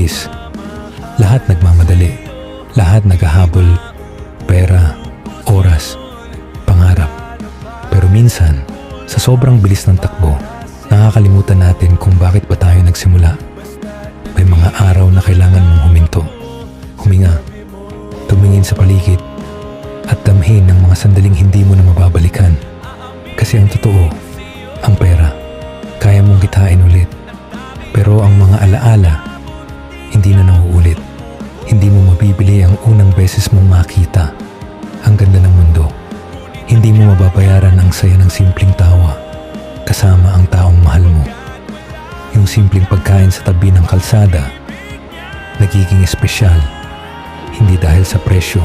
mabilis. Lahat nagmamadali. Lahat naghahabol. Pera, oras, pangarap. Pero minsan, sa sobrang bilis ng takbo, nakakalimutan natin kung bakit ba tayo nagsimula. May mga araw na kailangan mong huminto, huminga, tumingin sa paligid, at damhin ng mga sandaling hindi mo na mababalikan. Kasi ang totoo, ang pera, kaya mong kitain ulit. Pero ang mga alaala, hindi na nauulit. Hindi mo mabibili ang unang beses mong makita ang ganda ng mundo. Hindi mo mababayaran ang saya ng simpleng tawa kasama ang taong mahal mo. Yung simpleng pagkain sa tabi ng kalsada, nagiging espesyal, hindi dahil sa presyo,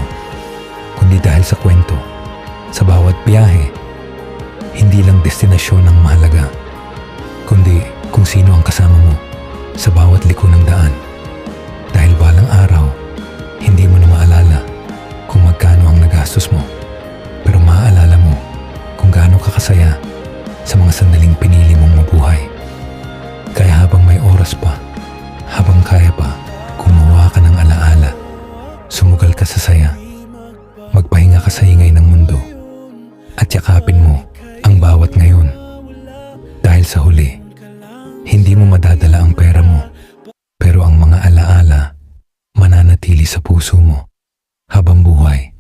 kundi dahil sa kwento. Sa bawat biyahe, hindi lang destinasyon ang mahalaga, kundi kung sino ang kasama mo sa bawat liko ng daan. Dahil balang araw, hindi mo na maalala kung magkano ang nagastos mo, pero maaalala mo kung gaano ka kasaya sa mga sandaling pinili mong mabuhay. Kaya habang may oras pa, habang kaya pa, gumawa ka ng alaala, sumugal ka sa saya, magpahinga ka sa ingay ng mundo, at yakapin mo ang bawat ngayon. Dahil sa huli, hindi mo madadala ang pera mo, pero ang mga alaala mananatili sa puso mo habang buhay.